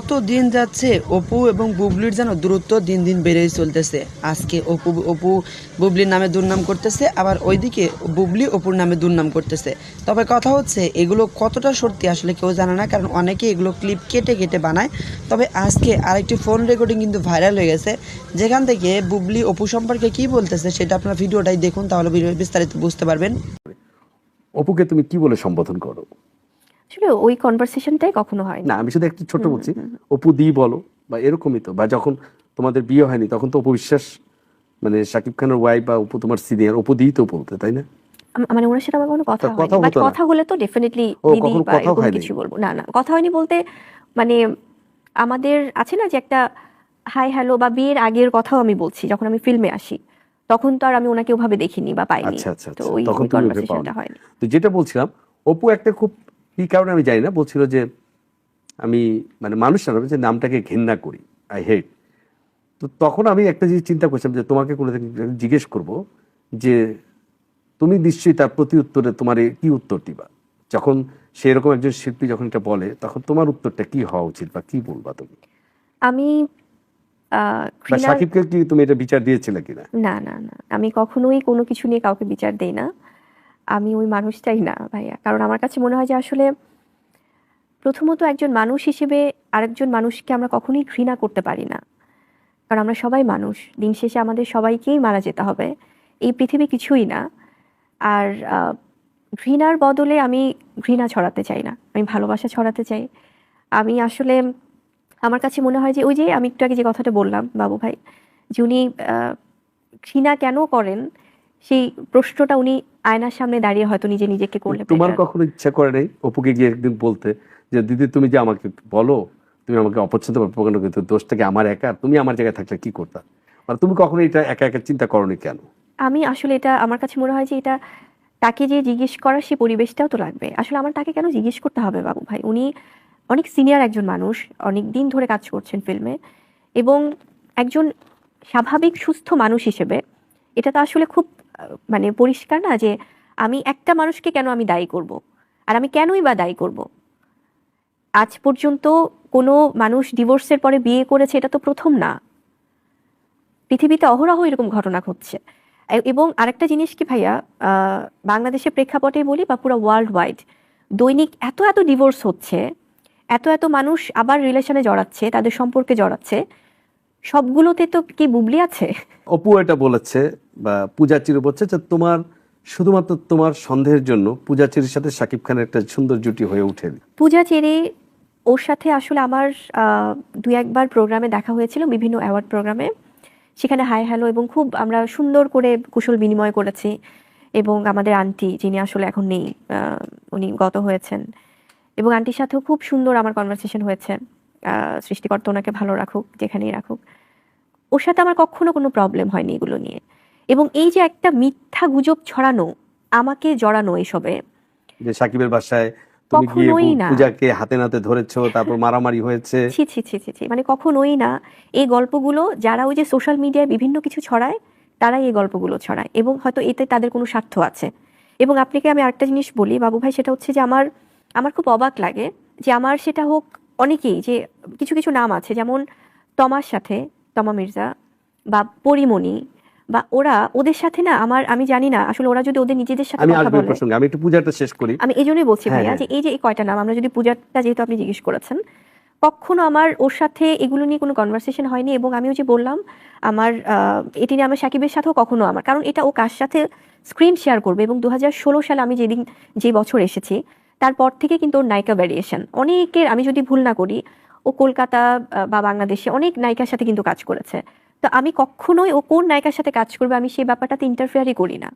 কত দিন যাচ্ছে অপু এবং বুবলির যেন দূরত্ব দিন দিন বেড়েই চলতেছে। আজকে অপু বুবলির নামে দুর্নাম করতেছে, আবার ওইদিকে বুবলি অপুর নামে দুর্নাম করতেছে। তবে কথা হচ্ছে এগুলো কতটা সত্যি আসলে কেউ জানে না, কারণ অনেকে এগুলো ক্লিপ কেটে কেটে বানায়। তবে আজকে আরেকটি ফোন রেকর্ডিং কিন্তু ভাইরাল হয়ে গেছে, যেখান থেকে বুবলি অপু সম্পর্কে কি বলতেছে সেটা আপনারা ভিডিওটাই দেখুন, তাহলে বিস্তারিত বুঝতে পারবেন। অপুকে তুমি কি বলে সম্বোধন করো? আসলে ওই কনভারসেশনটাই কখনো হয় না, না। আমি শুধু একটু ছোট বলছি, অপু দি বলো বা এরকমই তো, বা যখন তোমাদের বিয়ে হয়নি তখন তো অপু বিশ্বাস মানে শাকিব খানের ওয়াইফ বা অপু তোমার সিনিয়র, অপু দি তো বলতে, তাই না? মানে ওনার সাথে আমার কোনো কথা তা হয়নি, কথা বাট হতো না? কথা হলে তো ডেফিনেটলি ও, দিদি কখনো বা কথাও এরকম হয়নি? কিছু বলবো না। না, কথা হয়নি বলতে মানে আমাদের আছে না যে একটা হাই হ্যালো, বা বিয়ের আগের কথাও আমি বলছি, যখন আমি ফিল্মে আসি তখন তো আর আমি ওনাকে ওভাবে দেখিনি বা পাইনি। আচ্ছা আচ্ছা তো আচ্ছা, ওই তখন ওই তুমি ওকে পাওনি। কনভারসেশনটা হয়নি। তো যেটা বলছিলাম, অপু একটা খুব কি কারণে আমি জানি না বলছিল যে আমি মানে মানুষ না, যে নামটাকে ঘেন্না করি, আই হেট। তো তখন আমি একটা জিনিস চিন্তা করছিলাম যে তোমাকে কোনো দিন জিজ্ঞেস করব যে তুমি নিশ্চয়ই তার প্রতি উত্তরে তোমার কি উত্তর দিবা যখন সেরকম একজন শিল্পী যখন এটা বলে, তখন তোমার উত্তরটা কি হওয়া উচিত বা কি বলবা তুমি? আমি বা ঘৃণার সাকিবকে কি তুমি এটা বিচার দিয়েছিলে কিনা? না না না, আমি কখনোই কোনো কিছু নিয়ে কাউকে বিচার দেই না। আমি ওই মানুষটাই না ভাইয়া, কারণ আমার কাছে মনে হয় যে আসলে প্রথমত একজন মানুষ হিসেবে আরেকজন মানুষকে আমরা কখনোই ঘৃণা করতে পারি না, কারণ আমরা সবাই মানুষ। দিন শেষে আমাদের সবাইকেই মারা যেতে হবে, এই পৃথিবী কিছুই না। আর ঘৃণার বদলে আমি ঘৃণা ছড়াতে চাই না, আমি ভালোবাসা ছড়াতে চাই। আমি আসলে আমার কাছে মনে হয় যে ওই যে আমি একটু আগে যে কথাটা বললাম বাবু ভাই, যে উনি ঘৃণা কেন করেন সেই প্রশ্নটা উনি আয়নার সামনে দাঁড়িয়ে হয়তো নিজে নিজেকে করলে তোমার বেটার। কখনো ইচ্ছা করে নাই অপুকে গিয়ে একদিন বলতে যে দিদি তুমি যে আমাকে বলো তুমি আমাকে অপছন্দ করো কেন, কিন্তু দোষটাকে আমার একা, তুমি আমার জায়গায় থাকলে কি করতা? মানে তুমি কখনো এটা একা একা চিন্তা করোনি কেন? আমি আসলে এটা আমার কাছে মনে হয় যে এটা তাকে যে জিজ্ঞেস করার সেই পরিবেশটাও তো লাগবে। আসলে আমার তাকে কেন জিজ্ঞেস করতে হবে বাবু ভাই? উনি অনেক সিনিয়র একজন মানুষ, অনেক দিন ধরে কাজ করছেন ফিল্মে, এবং একজন স্বাভাবিক সুস্থ মানুষ হিসেবে এটা তো আসলে খুব মানে পরিষ্কার না যে আমি একটা মানুষকে কেন আমি দায়ী করব, আর আমি কেনই বা দায়ী করব? আজ পর্যন্ত কোনো মানুষ ডিভোর্সের পরে বিয়ে করেছে এটা তো প্রথম না। পৃথিবীতে অহরহ এরকম ঘটনা ঘটছে। এবং আরেকটা জিনিস কি ভাইয়া, বাংলাদেশের প্রেক্ষাপটে বলি বা পুরো ওয়ার্ল্ড ওয়াইড, দৈনিক এত এত ডিভোর্স হচ্ছে, এত এত মানুষ আবার রিলেশনে জড়াচ্ছে, তাদের সম্পর্কে জড়াচ্ছে, সবগুলোতে তো কি বুবলি আছে? অপু এটা বলেছে বা পূজা চির বলছে যে তোমার শুধুমাত্র তোমার সন্দেহের জন্য পূজা চিরের সাথে শাকিব খানের একটা সুন্দর জুটি হয়ে ওঠেনি। পূজা চেরি, ওর সাথে আসলে আমার দুই একবার প্রোগ্রামে দেখা হয়েছিল, বিভিন্ন অ্যাওয়ার্ড প্রোগ্রামে। সেখানে হাই হ্যালো এবং খুব আমরা সুন্দর করে কুশল বিনিময় করেছি। এবং আমাদের আন্টি, যিনি আসলে এখন নেই, উনি গত হয়েছেন, এবং আন্টির সাথেও খুব সুন্দর আমার কনভারসেশন হয়েছে। সৃষ্টিকর্তা ওনাকে ভালো রাখুক, যেখানেই রাখুক। ওর সাথে আমার কখনো কোনো প্রবলেম হয়নি এগুলো নিয়ে। এবং এই যে একটা মিথ্যা গুজব ছড়ানো, আমাকে জড়ানো এসবে, যে সাকিবের বাসায় তুমি গিয়ে কখনোই না। পূজাকে হাতে নাতে ধরেছো, তারপর মারামারি হয়েছে। ছি ছি ছি ছি ছি, মানে কখনোই না। এই গল্পগুলো যারা ওই যে সোশ্যাল মিডিয়ায় বিভিন্ন কিছু ছড়ায়, তারাই এই গল্পগুলো ছড়ায়, এবং হয়তো এতে তাদের কোনো স্বার্থ আছে। এবং আপনাকে আমি আরেকটা জিনিস বলি বাবু ভাই, সেটা হচ্ছে যে আমার আমার খুব অবাক লাগে যে আমার সেটা হোক অনেকেই, যে কিছু কিছু নাম আছে যেমন তমার সাথে, তমা মির্জা বা পরিমণি, বা ওরা ওদের সাথে না আমার, আমি জানি না আসলে ওরা যদি ওদের নিজেদের সাথে আমি কথা আসবে বলে। প্রসঙ্গে, আমি একটু পূজাটা শেষ করি। আমি এই জন্যই বলছি হ্যাঁ, ভাইয়া হ্যাঁ। যে এই যে এই কয়টা নাম, আমরা যদি পূজাটা, যেহেতু আপনি জিজ্ঞেস করেছেন, কখনো আমার ওর সাথে এগুলো নিয়ে কোনো কনভারসেশন হয়নি। এবং আমি ওই যে বললাম, আমার এটি নিয়ে আমার সাকিবের সাথেও কখনো আমার, কারণ এটা ও কার সাথে স্ক্রিন শেয়ার করবে। এবং 2016 সালে আমি যেদিন, যে বছর এসেছি, তারপর থেকে কিন্তু ওর নায়িকা ভ্যারিয়েশন অনেকের, আমি যদি ভুল না করি, ও কলকাতা বা বাংলাদেশে অনেক নায়িকার সাথে কিন্তু কাজ করেছে। তো আমি কখনোই ও কোন নায়িকার সাথে কাজ করবে আমি সেই ব্যাপারটাতে ইন্টারফেয়ারই করি না।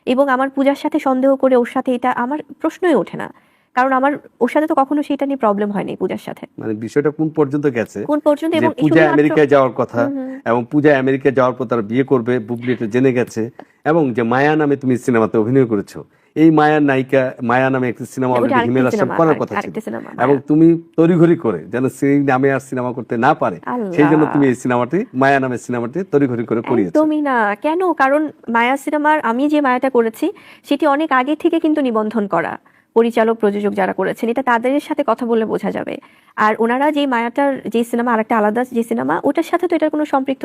এবং আমার পূজার সাথে সন্দেহ করে ওর সাথে এটা আমার প্রশ্নই ওঠে না, কারণ আমার ওর সাথে তো কখনো সেটা নিয়ে প্রবলেম হয়নি পূজার সাথে। মানে বিষয়টা কোন পর্যন্ত গেছে কোন পর্যন্ত? যে এবং পূজা শুধুমাত্র আমেরিকায় যাওয়ার কথা, হুম হুম। এবং পূজা আমেরিকায় যাওয়ার পর তারা বিয়ে করবে, বুবলি এটা জেনে গেছে, এবং যে মায়া নামে তুমি সিনেমাতে অভিনয় করেছো, এই মায়ার নায়িকা, মায়া নামে একটি সিনেমা ওটা অলরেডি আরেকটি হিমেল আশরাফ সিনেমা, করার কথা ছিল, আরেকটি সিনেমা এবং মায়া। তুমি তড়িঘড়ি করে যেন সেই নামে আর সিনেমা করতে না পারে, সেই জন্য তুমি এই সিনেমাটি, মায়া নামের সিনেমাটি তড়িঘড়ি করে করিয়েছো। একদমই না। কেন? কারণ মায়া সিনেমার আমি যে মায়াটা করেছি সেটি অনেক আগে থেকে কিন্তু নিবন্ধন করা, পরিচালক প্রযোজক যারা করেছেন, এটা তাদের সাথে কথা বললে বোঝা যাবে। আর ওনারা যে মায়াটার যে সিনেমা, আরেকটা আলাদা যে সিনেমা, ওটার সাথে তো এটার কোনো সম্পৃক্ত